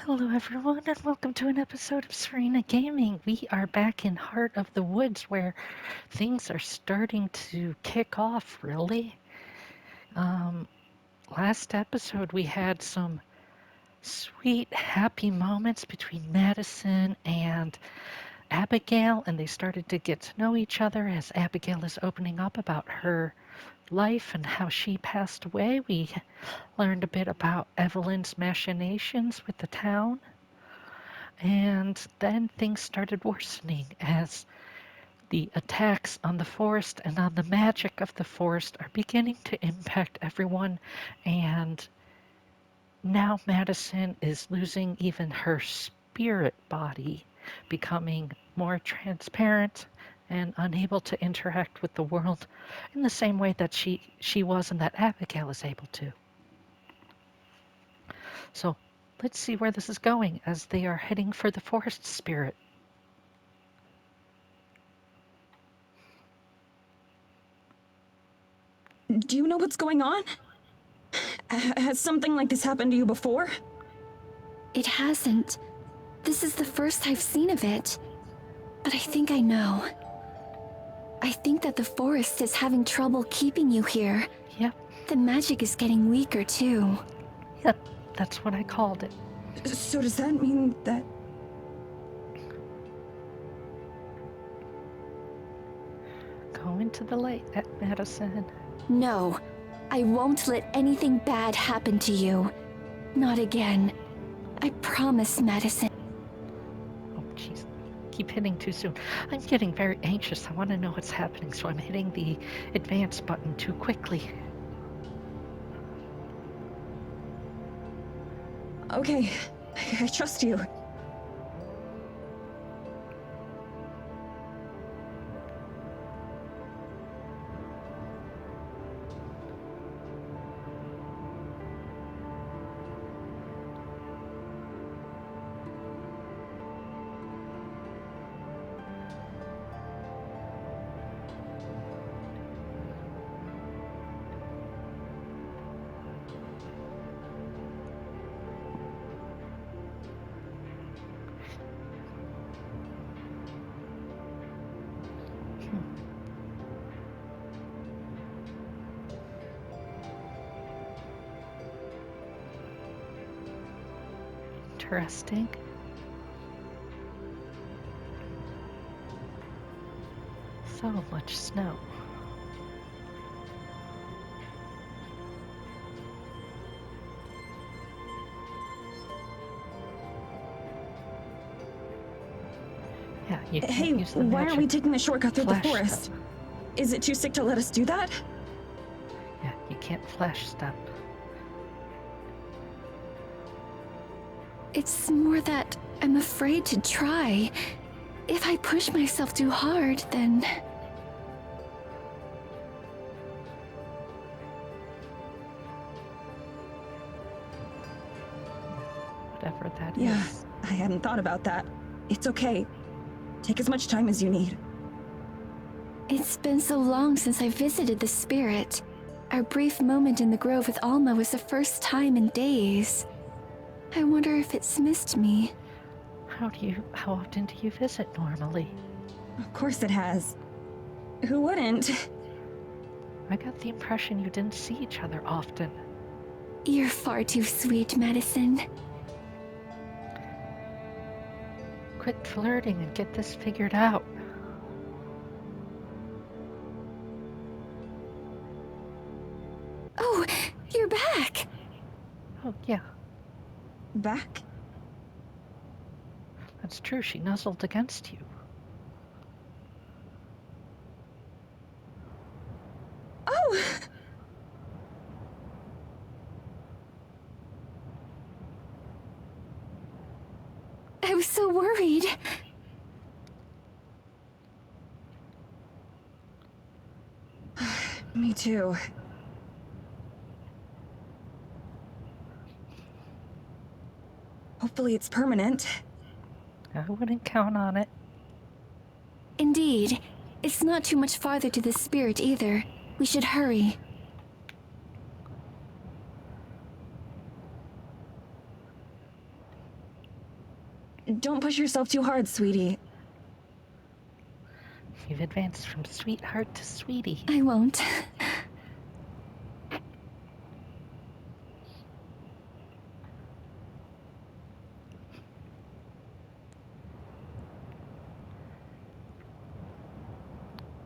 Hello, everyone, and welcome to an episode of Serena Gaming. We are back in Heart of the Woods where things are starting to kick off, really. Um, Last episode, we had some sweet, happy moments between Madison and Abigail, and they started to get to know each other as Abigail is opening up about her life and how she passed away. We learned a bit about Evelyn's machinations with the town. And then things started worsening as the attacks on the forest and on the magic of the forest are beginning to impact everyone. And now Madison is losing even her spirit body, becoming more transparent and unable to interact with the world in the same way that she was and that Abigail is able to. So let's see where this is going as they are heading for the forest spirit. Do you know what's going on? Has something like this happened to you before? It hasn't. This is the first I've seen of it. But I think I know. I think that the forest is having trouble keeping you here. Yep, The magic is getting weaker, too. yep, that's what I called it. So does that mean that... Go into the light, Madison. No, I won't let anything bad happen to you. Not again. I promise, Madison. Oh, jeez. Keep hitting too soon. I'm getting very anxious. I want to know what's happening, so I'm hitting the advance button too quickly. Okay, I trust you. Interesting. So much snow. Yeah, you can't Hey, use the why magic. aren't we taking the shortcut through the Flash forest? step. Is it too sick to let us do that? Yeah, you can't flash step. It's more that I'm afraid to try. If I push myself too hard, then... Whatever that Yeah, is. I hadn't thought about that. It's okay. Take as much time as you need. It's been so long since I visited the spirit. Our brief moment in the grove with Alma was the first time in days. I wonder if it's missed me. How often do you visit normally? Of course it has. Who wouldn't? I got the impression you didn't see each other often. You're far too sweet, Madison. Quit flirting and get this figured out. Oh, you're back! Oh, yeah, Back? that's true. She nuzzled against you. Oh! I was so worried. Me too. Hopefully it's permanent. I wouldn't count on it. Indeed. It's not too much farther to the spirit either. We should hurry. Don't push yourself too hard, sweetie. You've advanced from sweetheart to sweetie. I won't.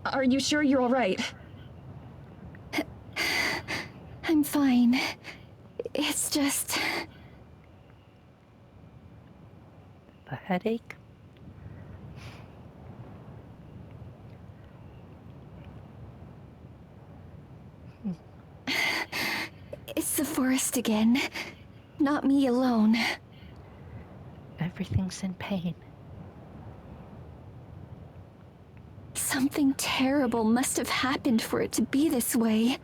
Are you sure you're alright? I'm fine. It's just... The headache? It's the forest again. Not me alone. Everything's in pain. Something terrible must have happened for it to be this way.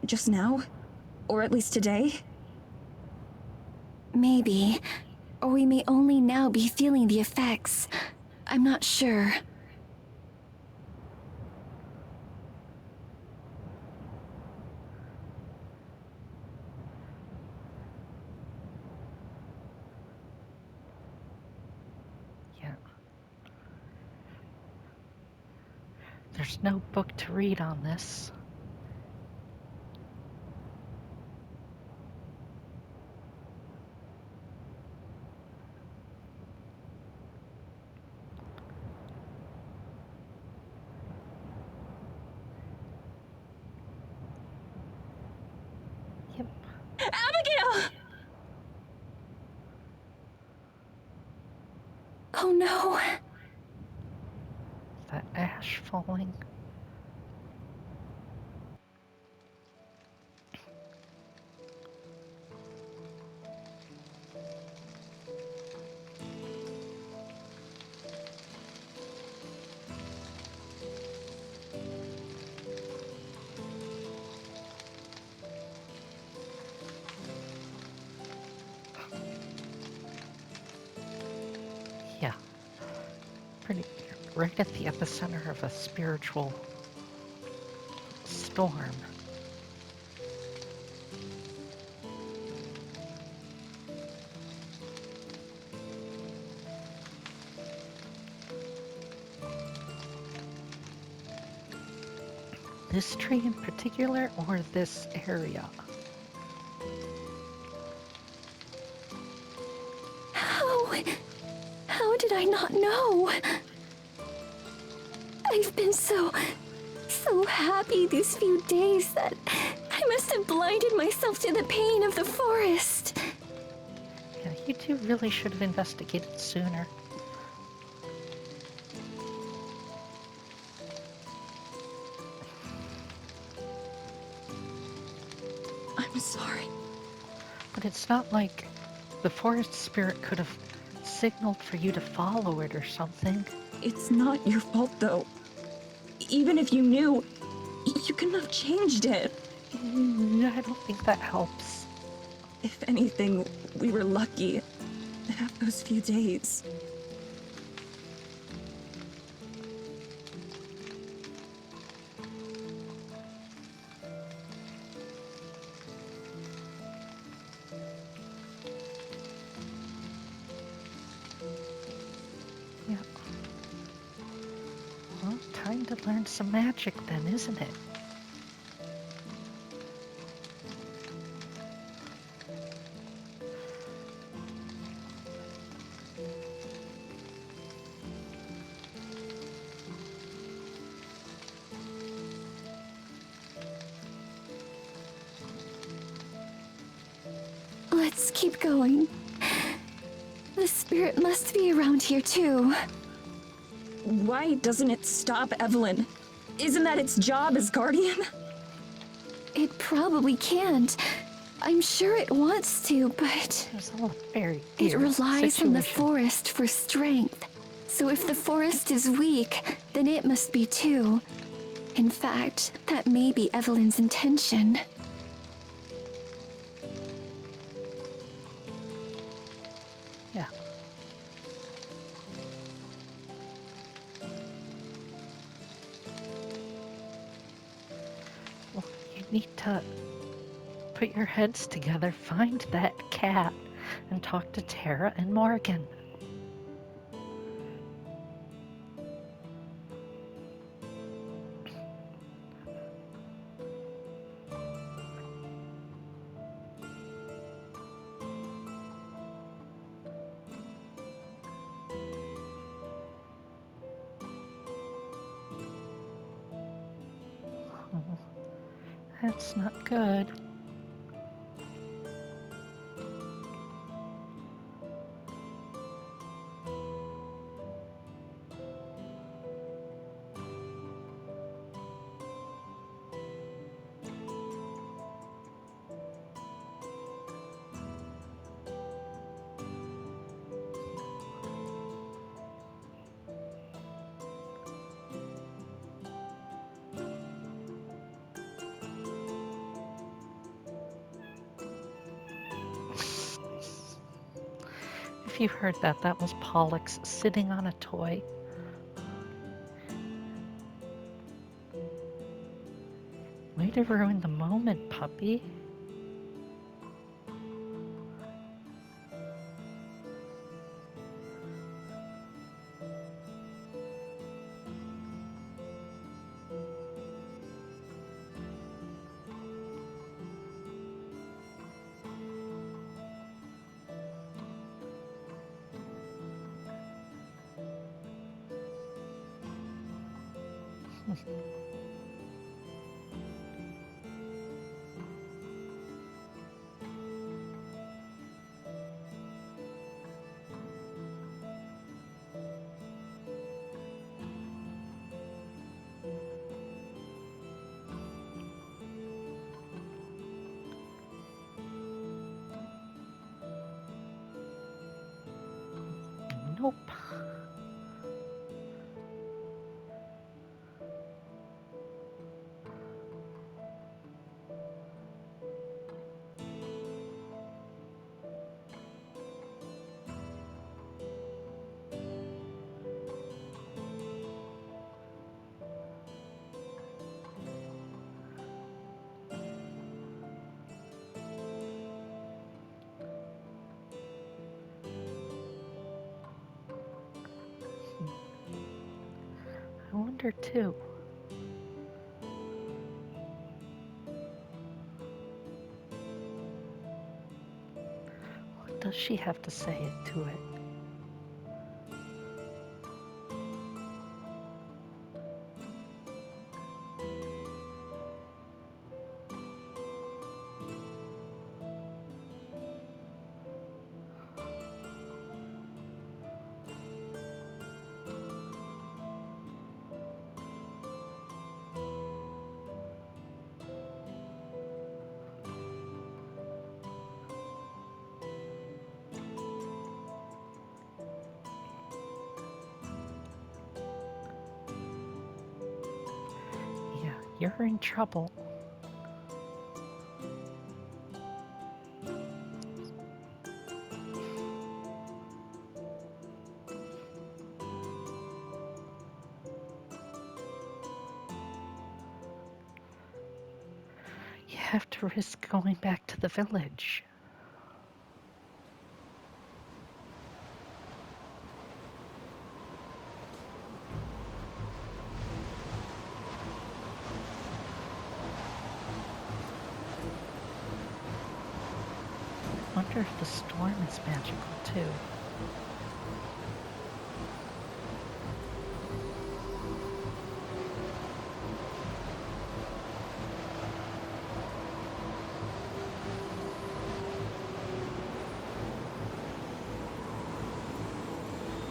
Just now? Or at least today? Maybe. Or we may only now be feeling the effects. I'm not sure. Yeah. There's no book to read on this. Yep. Abigail! Oh no. That ash falling. Yeah. Pretty right at the epicenter of a spiritual storm. This tree in particular, or this area? How did I not know? I've been so happy these few days that I must have blinded myself to the pain of the forest. Yeah, you two really should have investigated sooner. I'm sorry. But it's not like the forest spirit could have signaled for you to follow it or something. It's not your fault, though. Even if you knew, you couldn't have changed it. I don't think that helps. If anything, we were lucky to have those few days. Yeah. Well, time to learn some magic then, isn't it? Let's keep going. The spirit must be around here too. Why doesn't it stop Evelyn? Isn't that its job as guardian? It probably can't. I'm sure it wants to, but It's all a very it weird relies on the situation. forest for strength. So if the forest is weak, then it must be too. In fact, that may be Evelyn's intention. Yeah. Well, you need to put your heads together, find that cat, and talk to Tara and Morgan. Oh, that's not good. If you heard that, that was Pollux sitting on a toy. Way to ruin the moment, puppy. Nope. I wonder too. What does she have to say to it? Yeah, you're in trouble. You have to risk going back to the village. I wonder if the storm is magical too.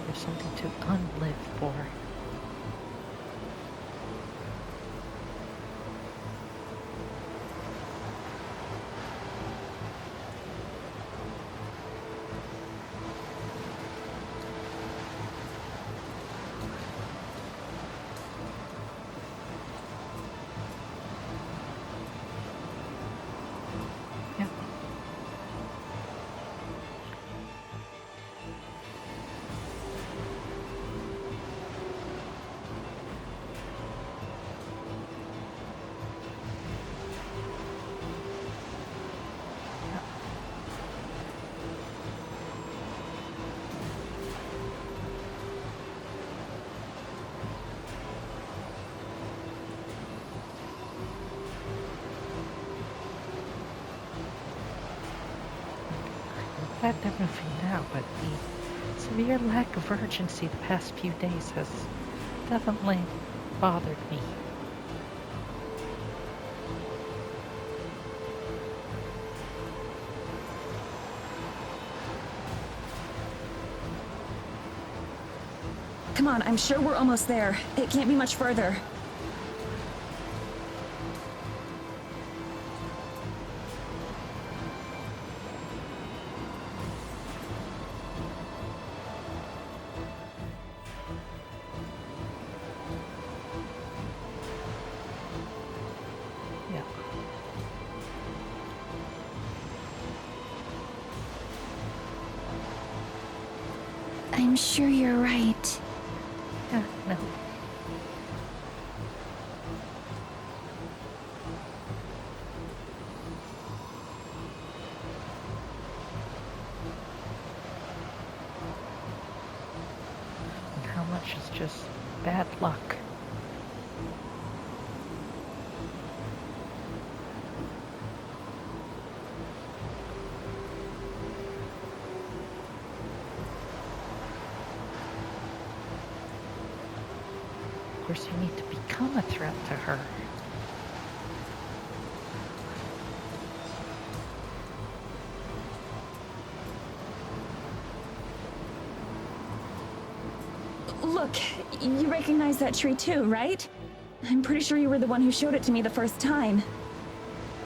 There's something to unlive for. Yep. glad they're moving now, but the severe lack of urgency the past few days has definitely bothered me. Come on, I'm sure we're almost there. It can't be much further. Yeah. I'm sure you're right. Yeah, no. And how much is just bad luck? Of course, you need to become a threat to her. Look, you recognize that tree too, right? I'm pretty sure you were the one who showed it to me the first time.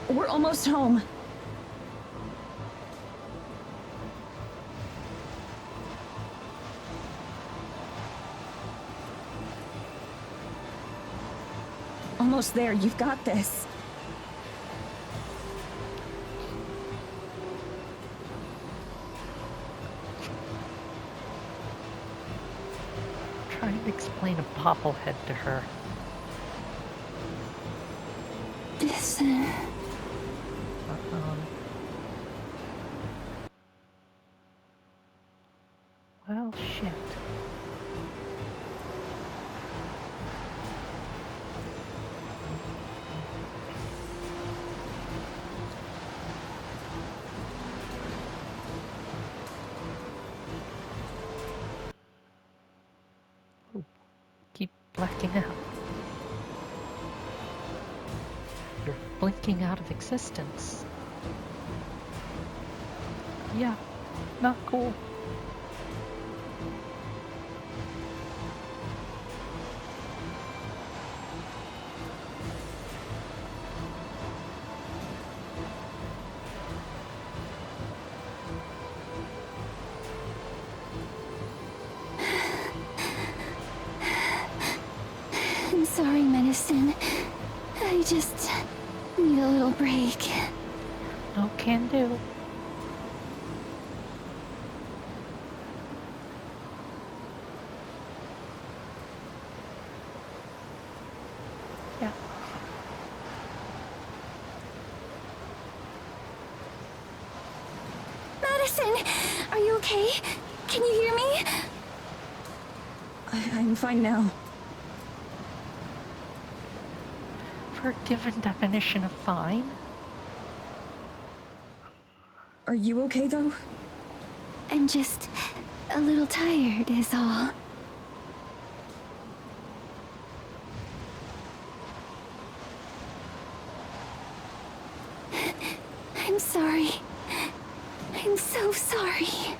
We're almost home. Almost there, you've got this. Try and explain a bobblehead to her. Listen. Well, shit. Ooh, keep blacking out. You're blinking out of existence. Yeah, not cool. I'm sorry, Medicine. I just need a little break. No can do. Yeah. Madison, are you okay? Can you hear me? I'm fine now. For a given definition of fine. Are you okay though? I'm just a little tired, is all. I'm sorry. I'm so sorry.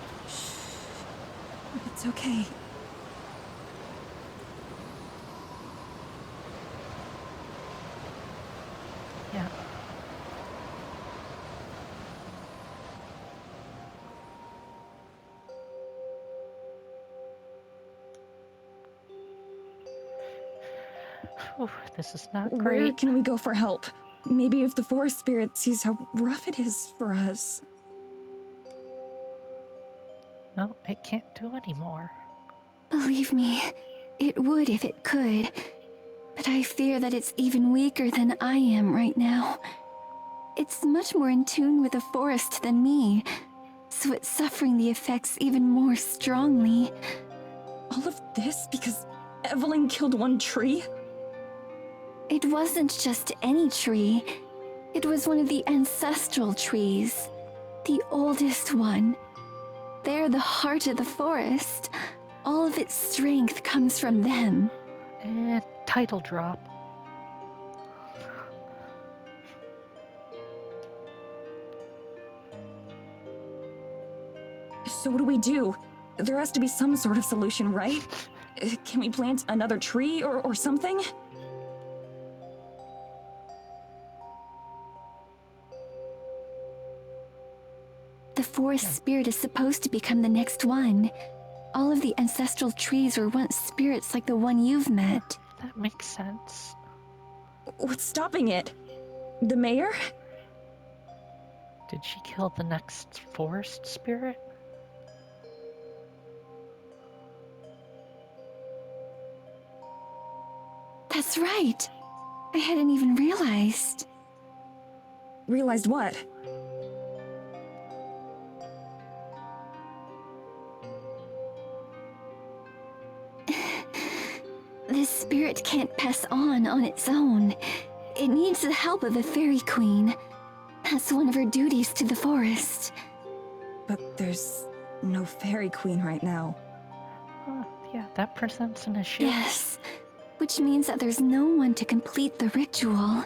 It's okay. Yeah. Whew, this is not Where great. can we go for help? Maybe if the forest spirit sees how rough it is for us. No, it can't do anymore. Believe me, it would if it could. But I fear that it's even weaker than I am right now. It's much more in tune with the forest than me, so it's suffering the effects even more strongly. All of this because Evelyn killed one tree? It wasn't just any tree. It was one of the ancestral trees. The oldest one. They're the heart of the forest. All of its strength comes from them. And title drop. So what do we do? There has to be some sort of solution, right? Can we plant another tree or something? The forest spirit is supposed to become the next one. All of the ancestral trees were once spirits like the one you've met. That makes sense. What's stopping it? The mayor? Did she kill the next forest spirit? That's right. I hadn't even realized. Realized what? This spirit can't pass on its own. It needs the help of the Fairy Queen. That's one of her duties to the forest. But there's no fairy queen right now. Yeah, that presents an issue. Yes, which means that there's no one to complete the ritual.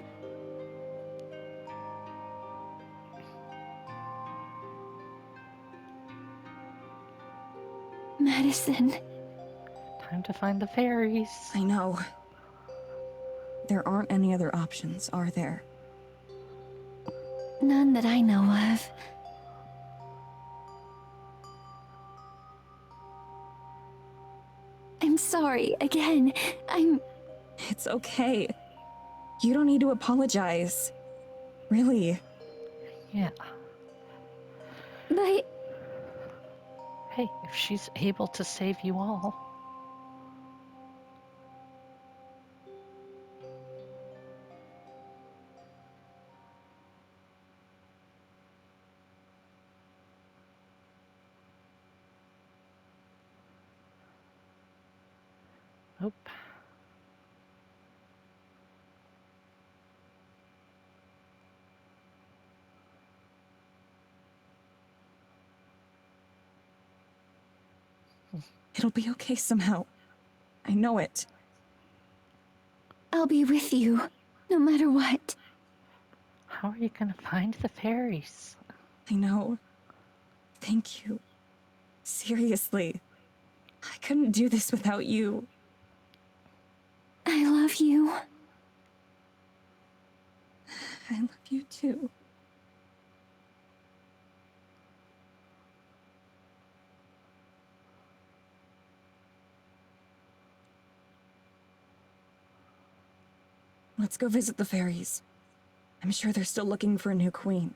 Madison. Time to find the fairies. I know. There aren't any other options, are there? None that I know of. I'm sorry again. It's okay. You don't need to apologize. Really. Yeah. But Hey, if she's able to save you all. Nope. It'll be okay somehow. I know it. I'll be with you, no matter what. How are you gonna find the fairies? I know. Thank you. Seriously. I couldn't do this without you. I love you. I love you too. Let's go visit the fairies. I'm sure they're still looking for a new queen.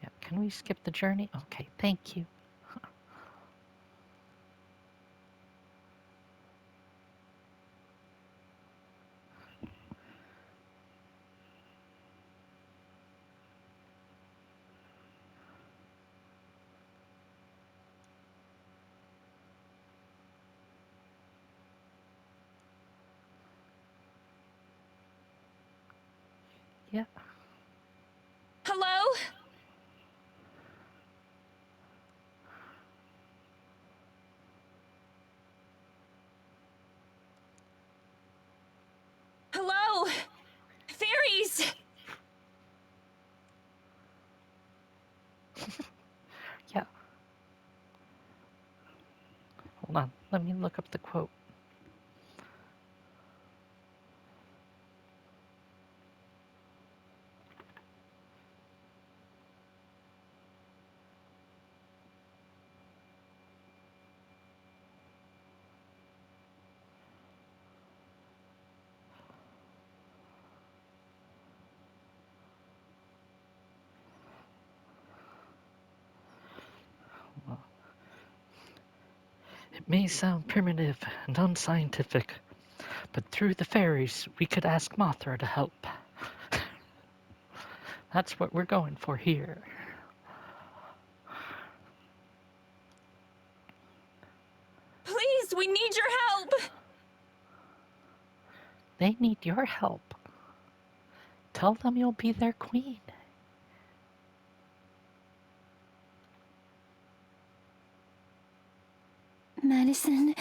Yeah, can we skip the journey? Okay, thank you. Yeah. Hello? Hello? Fairies! Yeah. Hold on. Let me look up the quote. It may sound primitive and unscientific, but through the fairies, we could ask Mothra to help. That's what we're going for here. Please, we need your help! They need your help. Tell them you'll be their queen. Madison.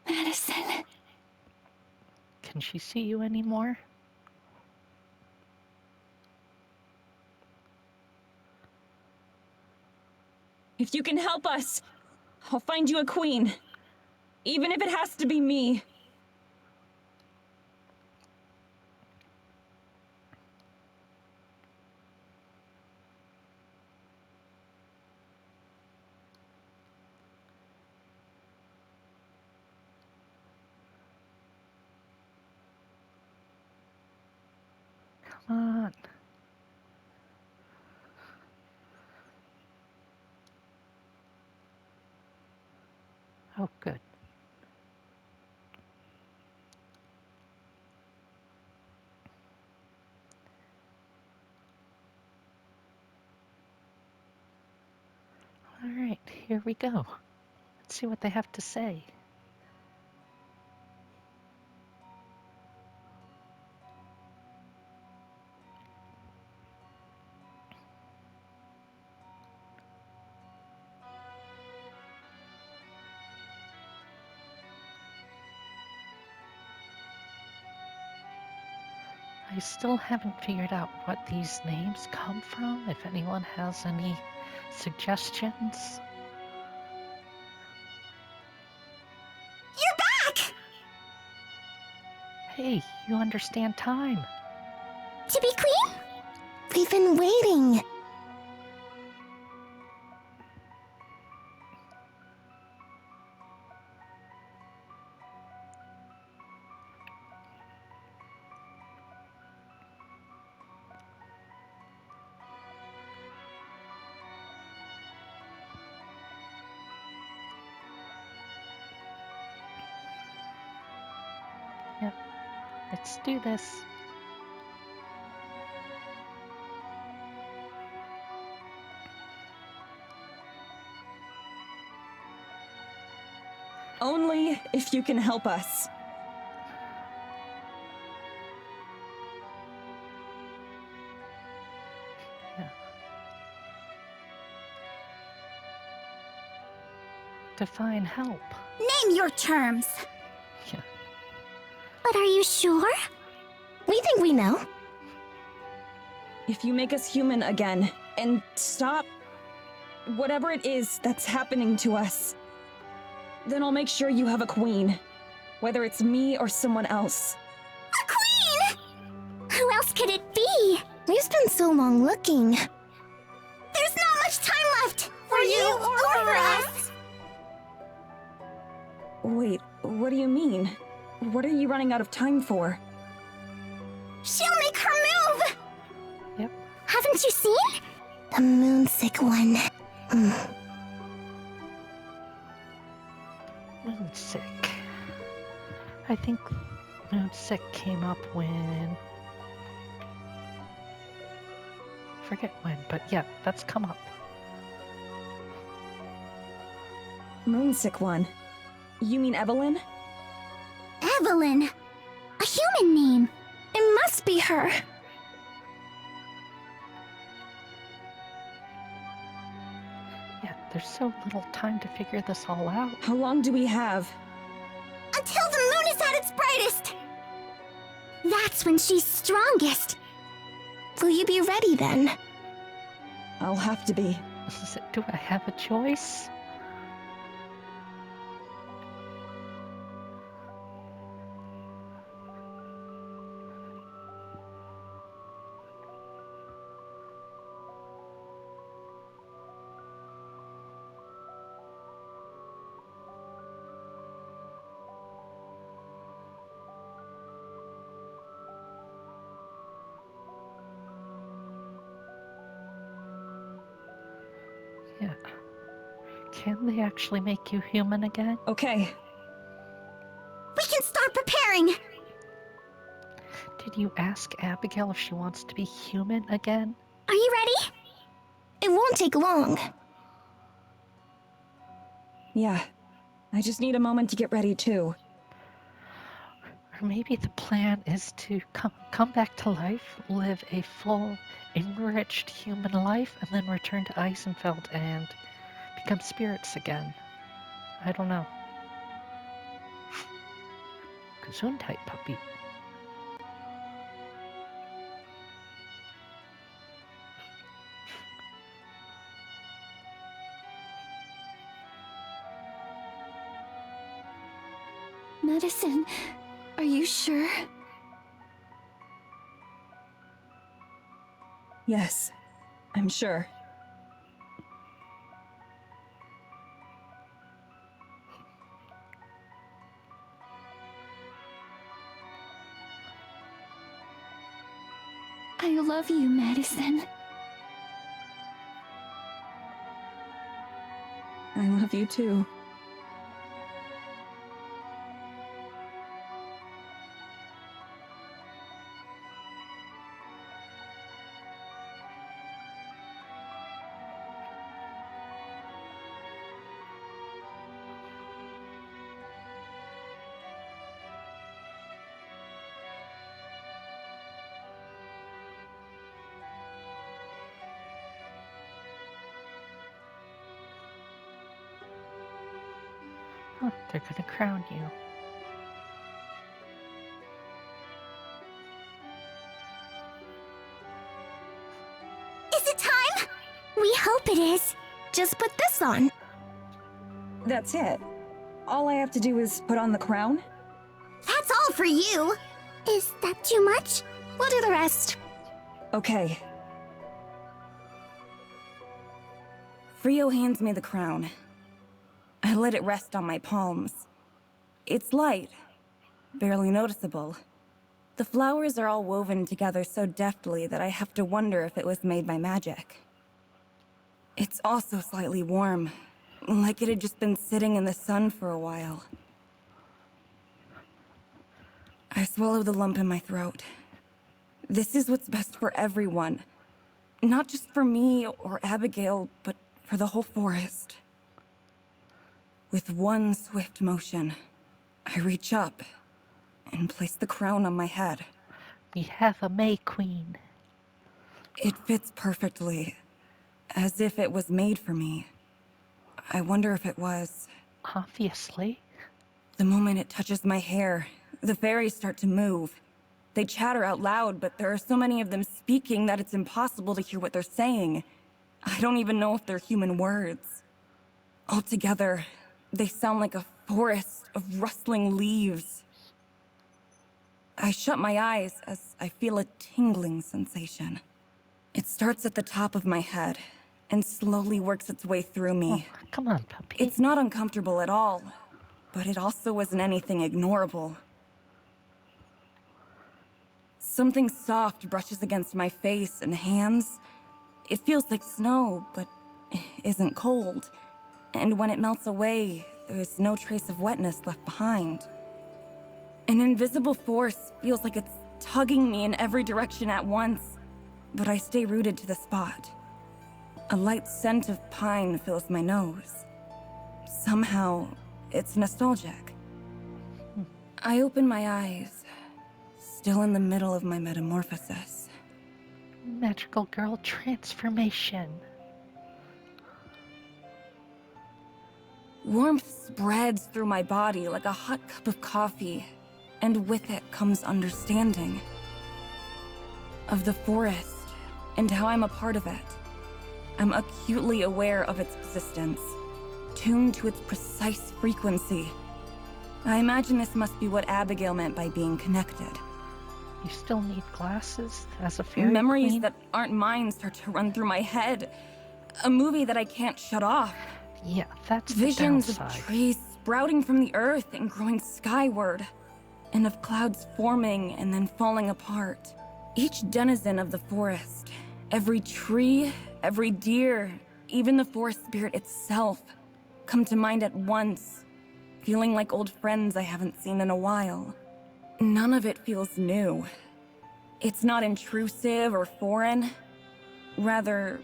Madison. Can she see you anymore? If you can help us, I'll find you a queen. Even if it has to be me. Come on. Oh, good. All right, here we go. Let's see what they have to say. I still haven't figured out what these names come from, if anyone has any suggestions. You're back! Hey, you understand time. To be queen? We've been waiting. Yep, let's do this. Only if you can help us. Yeah. Define help. Name your terms. Yeah. But are you sure? We think we know. If you make us human again, and stop whatever it is that's happening to us, then I'll make sure you have a queen. Whether it's me or someone else. A queen! Who else could it be? We've spent so long looking. There's not much time left! For you or for us! Wait, what do you mean? What are you running out of time for? She'll make her move! Yep. Haven't you seen? The moonsick one. Moonsick. I think Moonsick came up when... Forget when, but yeah, that's come up. Moonsick one. You mean Evelyn? Evelyn! A human name! It must be her! Yeah, there's so little time to figure this all out. How long do we have? Until the moon is at its brightest! That's when she's strongest! Will you be ready then? I'll have to be. Do I have a choice? Yeah. Can they actually make you human again? Okay. We can start preparing! Did you ask Abigail if she wants to be human again? Are you ready? It won't take long. Yeah. I just need a moment to get ready too. Or maybe the plan is to come back to life, live a full, enriched human life, and then return to Eisenfeld and become spirits again. I don't know. Gesundheit, puppy. Medicine, are you sure? Yes, I'm sure. I love you, Madison. I love you too. Huh, they're gonna crown you. Is it time? We hope it is. Just put this on. That's it. All I have to do is put on the crown? That's all for you. Is that too much? We'll do the rest. Okay. Frio hands me the crown. I let it rest on my palms. It's light, barely noticeable. The flowers are all woven together so deftly that I have to wonder if it was made by magic. It's also slightly warm, like it had just been sitting in the sun for a while. I swallow the lump in my throat. This is what's best for everyone. Not just for me or Abigail, but for the whole forest. With one swift motion, I reach up and place the crown on my head. We have a May Queen. It fits perfectly, as if it was made for me. I wonder if it was. Obviously. The moment it touches my hair, the fairies start to move. They chatter out loud, but there are so many of them speaking that it's impossible to hear what they're saying. I don't even know if they're human words. Altogether, they sound like a forest of rustling leaves. I shut my eyes as I feel a tingling sensation. It starts at the top of my head and slowly works its way through me. Oh, come on, puppy. It's not uncomfortable at all, but it also isn't anything ignorable. Something soft brushes against my face and hands. It feels like snow, but isn't cold. And when it melts away, there's no trace of wetness left behind. An invisible force feels like it's tugging me in every direction at once, but I stay rooted to the spot. A light scent of pine fills my nose. Somehow, it's nostalgic. I open my eyes, still in the middle of my metamorphosis. Magical girl transformation. Warmth spreads through my body like a hot cup of coffee, and with it comes understanding of the forest and how I'm a part of it. I'm acutely aware of its existence, tuned to its precise frequency. I imagine this must be what Abigail meant by being connected. You still need glasses as a fairy Memories queen? that aren't mine start to run through my head. A movie that I can't shut off. Yeah, that's Visions the of downside. trees sprouting from the earth and growing skyward, and of clouds forming and then falling apart. Each denizen of the forest, every tree, every deer, even the forest spirit itself, come to mind at once, feeling like old friends I haven't seen in a while. None of it feels new. It's not intrusive or foreign. Rather,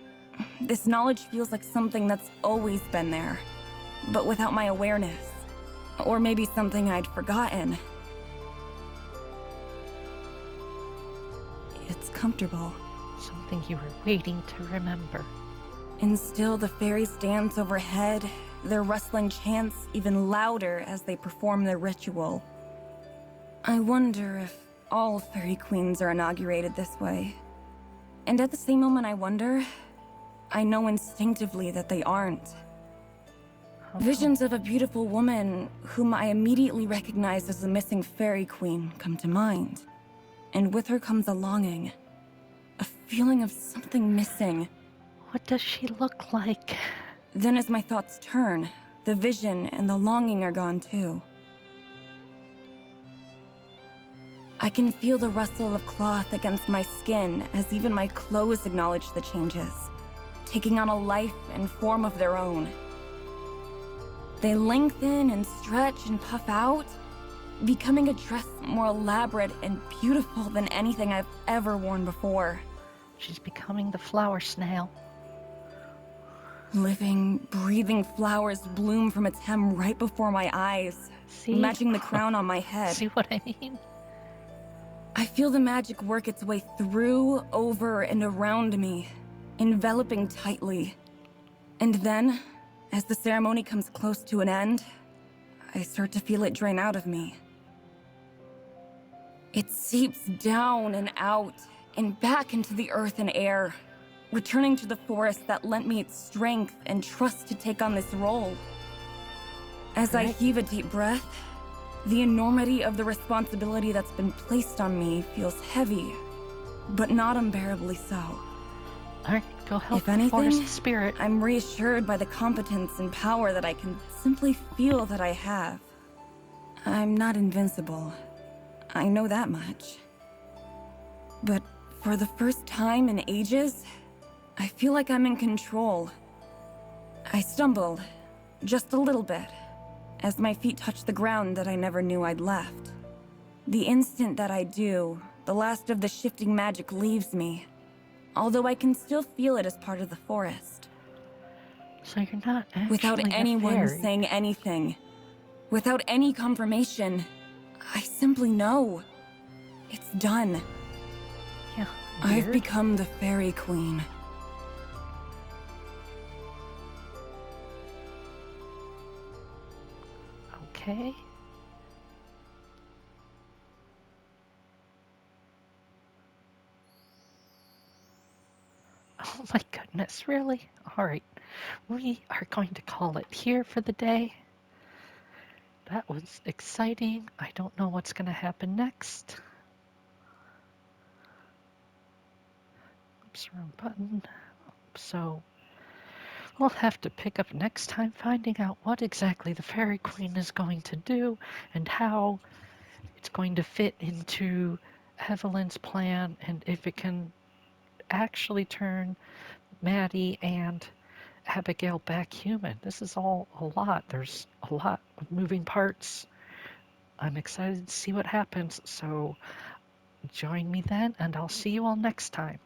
this knowledge feels like something that's always been there, but without my awareness. Or maybe something I'd forgotten. comfortable. Something you were waiting to remember. And still the fairies dance overhead, their rustling chants even louder as they perform their ritual. I wonder if all fairy queens are inaugurated this way. And at the same moment I wonder, I know instinctively that they aren't. Visions of a beautiful woman whom I immediately recognize as the missing fairy queen come to mind. And with her comes a longing, a feeling of something missing. What does she look like? Then as my thoughts turn, the vision and the longing are gone too. I can feel the rustle of cloth against my skin as even my clothes acknowledge the changes, taking on a life and form of their own. They lengthen and stretch and puff out, becoming a dress more elaborate and beautiful than anything I've ever worn before. She's becoming the flower snail. Living, breathing flowers bloom from its hem right before my eyes, See? matching the crown on my head. See what I mean? I feel the magic work its way through, over, and around me, enveloping tightly. And then, as the ceremony comes close to an end, I start to feel it drain out of me. It seeps down and out, and back into the earth and air, returning to the forest that lent me its strength and trust to take on this role. As I heave a deep breath, the enormity of the responsibility that's been placed on me feels heavy, but not unbearably so. All right, go help If the anything, forest spirit. I'm reassured by the competence and power that I can simply feel that I have. I'm not invincible. I know that much. But for the first time in ages, I feel like I'm in control. I stumble, just a little bit, as my feet touch the ground that I never knew I'd left. The instant that I do, the last of the shifting magic leaves me, although I can still feel it as part of the forest. So you're not actually Without a anyone fairy. saying anything, without any confirmation, I simply know. It's done. Yeah, I've weird. become the fairy queen. Okay. Oh my goodness, really? All right. We are going to call it here for the day. That was exciting. I don't know what's going to happen next. Oops, wrong button. So we'll have to pick up next time finding out what exactly the Fairy Queen is going to do and how it's going to fit into Evelyn's plan and if it can actually turn Maddie and Abigail back human. This is all a lot. There's a lot of moving parts. I'm excited to see what happens. So join me then, and I'll see you all next time.